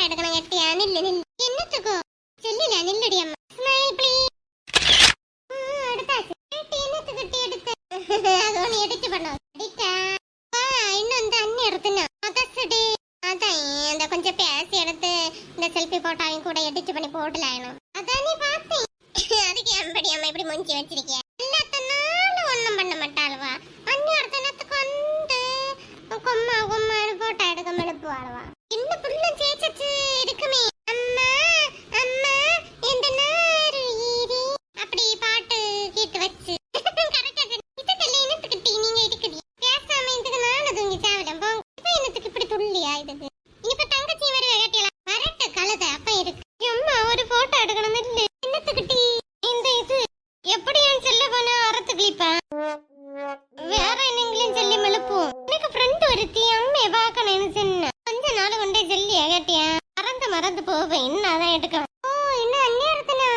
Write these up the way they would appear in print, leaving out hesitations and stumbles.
எடுக்கணும் கட்டியா நில்லு நில்லு என்னத்துக்கோ செல்லுல நில்லுடி அம்மா ஸ்மைல் ப்ளீஸ் எடுத்தாச்சு என்னத்துக்கு கட்டி எடுத்து அது ஒன்று எடிட் பண்ணோம் எடிட்டா இன்னும் இந்த அண்ணி எடுத்துனா அதடி அதான் அந்த கொஞ்சம் பேசி எடுத்து இந்த செல்ஃபி போட்டாவையும் கூட எடிட் பண்ணி போடலாம் அதான் நீ பார்த்தேன் அதுக்கு எம்படி அம்மா இப்படி முஞ்சி வச்சிருக்கிய எல்லாத்தனாலும் ஒன்றும் பண்ண மாட்டாளுவா அண்ணி அடுத்தனத்துக்கு வந்து கொம்மா கொம்மானு போட்டோ எடுக்க மெழுப்புவாளுவா இன்னும் புள்ள சேச்சச்சு இருக்குமே அம்மா அம்மா எந்த நாரு ஈரி அப்படி பாட்டு கீட்டு வச்சு கரெக்டா இதுக்கெல்லாம் என்னத்துக்கு டீ நீங்க இருக்குது பேசாம இதுக்கு நானும் தூங்கி சாவிடம் போங்க இப்ப என்னத்துக்கு இப்படி துள்ளியா இதுக்கு இப்ப தங்கச்சி வர கேட்டியலாம் வரட்டு கழுத அப்ப இருக்கு அம்மா ஒரு போட்டோ எடுக்கணும் இல்லை என்னத்துக்கு டீ இந்த இது எப்படி என் செல்ல போனா அறத்து கிளிப்பேன் வேற என்னங்களும் சொல்லி மெழுப்போம் எனக்கு ஃப்ரெண்ட் ஒருத்தி அம்மையை பார்க்கணும்னு சொன்ன கொஞ்ச நாள் கொண்டே சொல்லி கேட்டியா மறந்து போவேன் இன்னும் எடுக்கலாம் ஓ இன்னும் அந்நேரத்துனா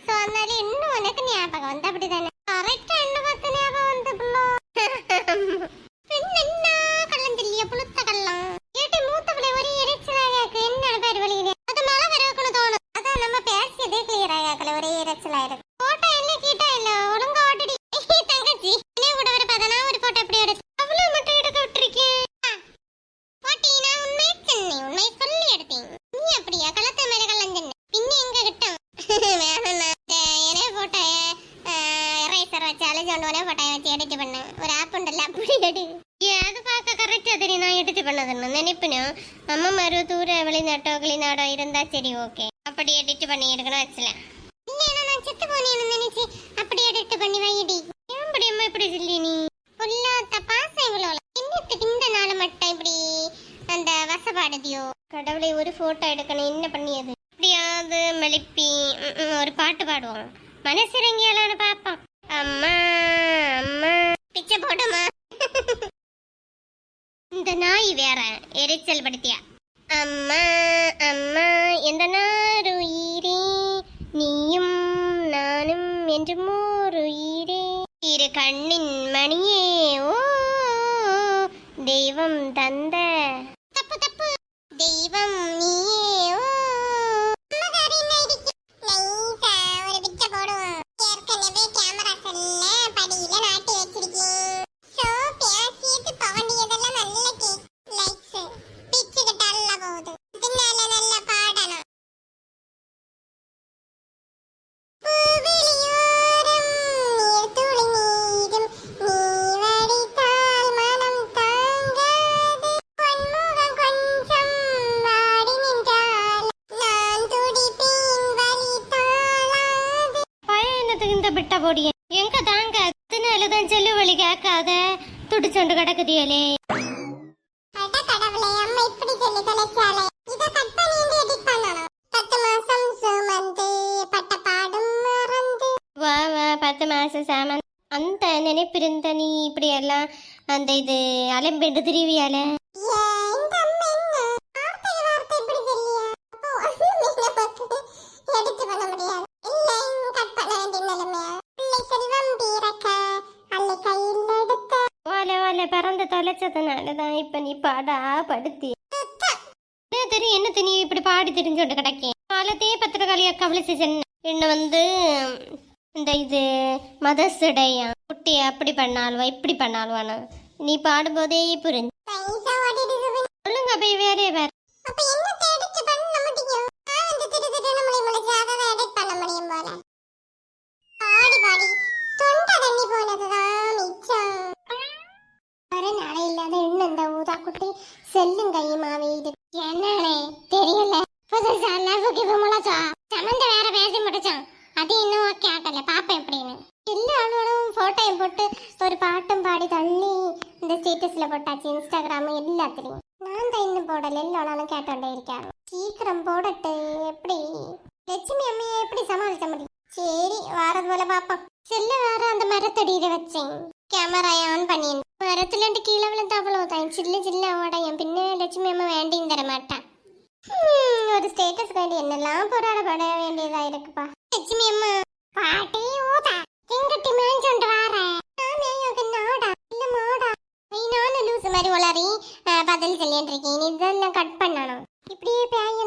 சோ அதனால இன்னும் உனக்கு ஞாபகம் வந்து அப்படிதானே கரெக்டா என்ன பார்த்து ஞாபகம் வந்து பிள்ளை என்ன கள்ளம் சொல்லிய புளுத்த கள்ளம் கேட்டு மூத்த பிள்ளை ஒரு இறைச்சலாக என்ன பேர் வழியில அது மழை வரக்கணும் தோணும் அதான் நம்ம பேசியதே கிளியர் ஆகல ஒரே இறைச்சலா இருக்கு போட்டோ என்ன கீட்டா இல்ல ஒழுங்கா ஆட்டடி தங்கச்சி என்ன கூட வர பார்த்தா ஒரு போட்டோ எப்படி எடுத்து அவ்வளவு மட்டும் எடுக்க விட்டுருக்கேன் போட்டி நான் உண்மையை சொன்னேன் உண்மையை சொல்லி எடுத்தேன் நீ அப்படியா கள்ளத்த மேல கள்ளம் சொன்ன பின்ன எங்க கிட்டம் வேணும்னா என்ன போட்டோ எரேசர் வச்சு அழைச்சோண்டு போன போட்டோ வச்சு எடிட் பண்ணேன் ஒரு ஆப் உண்டல்ல அப்படி எடு அது பார்க்க கரெக்டா தெரியும் நான் எடிட் பண்ணதுன்னு நினைப்பினும் அம்மா மறு தூர வெளிநாட்டோ கிளிநாடோ இருந்தா சரி ஓகே அப்படி எடிட் பண்ணி எடுக்கணும் வச்சலாம் இல்லையா நான் செத்து போனேன்னு நினைச்சு அப்படி எடிட் பண்ணி வைடி ஏன்படி அம்மா இப்படி சொல்லி நீ பொல்லாத பாசம் இவ்வளோ என்னத்துக்கு இந்த நாள் மட்டும் இப்படி அந்த வசப்பாடுதியோ கடவுளை ஒரு போட்டோ எடுக்கணும் என்ன பண்ணியது அப்படியாவது மெலிப்பி ஒரு பாட்டு பாடுவோம் மனசிறங்கியாலான்னு பாப்போம் அம்மா அம்மா பிச்சை போடுமா இந்த நாய் வேற எரிச்சல் படுத்தியா அம்மா அம்மா எந்த நாருயிரே நீயும் நானும் என்று மோருயிரே இரு கண்ணின் மணியே ஓ தெய்வம் தந்த தப்பு தப்பு தெய்வம் நீயே ஓ ஒரு பிச்சை போடுவோம் ஏற்கனவே கேமரா செல்ல படியில நாட்டி வச்சிருக்கேன் சோ பேசிட்டு பவண்டியதெல்லாம் நல்ல லைக்ஸ் பிச்சு கிட்டால போகுது இதனால நல்ல பாடணும் பூவெளியோரம் நீர் துளி நீரும் நீ வடித்தால் மனம் தாங்காது பொன்முகம் கொஞ்சம் வாடி நின்றால் நான் துடிப்பேன் வலி தாளாது பயணத்துக்கு இந்த பிட்ட பொடிய எங்க தாங்க அதனாலதான் செல்லு வலி கேட்காத துடிச்சொண்டு கிடக்குதியலே அட கடவுளே அம்மா இப்படி சொல்லி தொலைச்சாலே இத கட் பண்ணி எடிட் பண்ணணும் 10 மாசம் சுமந்து பட்ட பாடும் மறந்து வா வா 10 மாசம் சாமன் அந்த நினைப்பிருந்த நீ இப்படி எல்லாம் அந்த இது அலம்பெண்டு திருவியால இந்த அம்மா என்ன வார்த்தை இப்படி சொல்லியா அப்போ எடிட் பண்ண முடியாது இல்லை கட் பண்ண வேண்டிய நிலைமையா பிள்ளை செல்வம் பீரக்க அல்லை கையில் எடுத்த ஓலை பறந்து தொலைச்சதுனாலதான் இப்ப நீ பாடா படுத்தி தெரியும் என்ன தெரியும் இப்படி பாடி தெரிஞ்சோண்டு கிடக்கேன் காலத்தையே பத்திரகாளியா கவலிச்சு சென்ன என்ன வந்து இந்த இது மதர்ஸ் டேயா குட்டி அப்படி பண்ணாலுவா இப்படி பண்ணாலுவானா நீ பாடும்போதே புரிஞ்சு சொல்லுங்க போய் வேலையே வேற செல்லும் கையுமாவே இது என்னே தெரியல புதுசா முளைச்சா சமந்த வேற பேசி முடிச்சான் அது இன்னும் ஓகே ஆகல பாப்பேன் எப்படின்னு எல்லா ஆளும் போட்டோயும் போட்டு ஒரு பாட்டும் பாடி தள்ளி இந்த ஸ்டேட்டஸ்ல போட்டாச்சு இன்ஸ்டாகிராம் எல்லாத்துலயும் நான் தான் இன்னும் போடல எல்லாரும் கேட்டோண்டே இருக்காங்க சீக்கிரம் போடட்டு எப்படி லட்சுமி அம்மையை எப்படி சமாளிக்க முடியும் சரி வாரது போல பாப்போம் செல்ல வேற அந்த மரத்தடியில வச்சேன் கேமரா ஆன் பண்ணி மரத்துல கீழே விழுந்து அவ்வளவுதான் சில்லு சில்ல ஓடையும் பின்ன லட்சுமி அம்மா வேண்டியும் தர மாட்டான் ஒரு ஸ்டேட்டஸ் வேண்டி என்னெல்லாம் போராடப்பட வேண்டியதா இருக்குப்பா லட்சுமி அம்மா பாட்டி ஊதா எங்கிட்ட மேஞ்சோண்டு வார நாடா இல்ல மாடா நானும் லூசு மாதிரி உளறி பதில் சொல்லிட்டு இருக்கேன் இதெல்லாம் கட் பண்ணணும் இப்படியே பேய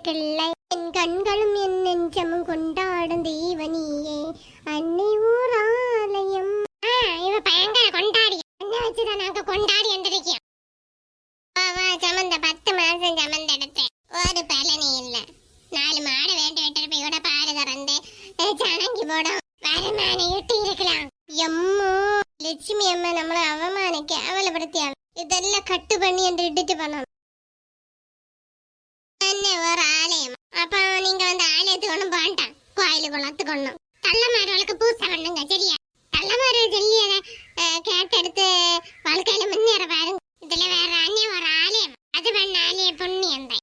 பிள்ளை என் கண்களும் என் நெஞ்சமும் கொண்டாடும் தெய்வனியே அன்னை ஊர் ஆலயம். இவ பயங்கர கொண்டாடி என்ன வச்சுதான் நாங்க கொண்டாடி எந்திரிக்கோம். சமந்த 10 மாசம் சமந்த எடுத்தேன், ஒரு பலனி இல்ல. 4 மாடு வேண்டி விட்டு கூட பாரு கறந்து சனங்கி போடும், வருமானம் ஈட்டி இருக்கலாம். எம்மோ லட்சுமி அம்மா நம்மள அவமானிக்க அவலப்படுத்தியாங்க. இதெல்லாம் கட்டு பண்ணி என்று இடிச்சு பண்ணணும். என்ன ஒரு ஆலயம், அப்ப நீங்க வந்து ஆலயத்துக்கு ஒண்ணும் வேண்டாம், கோயிலுக்கு குளத்துக்கொண்ணும் தள்ளமார்களுக்கு பூசை பண்ணுங்க சரியா? தள்ளமாரு சொல்லியத கேட்டெடுத்து வாழ்க்கையில முன்னேற பாருங்க. இதுல வேற அண்ணே ஒரு ஆலயம், அது பண்ண ஆலய புண்ணியம் தான்.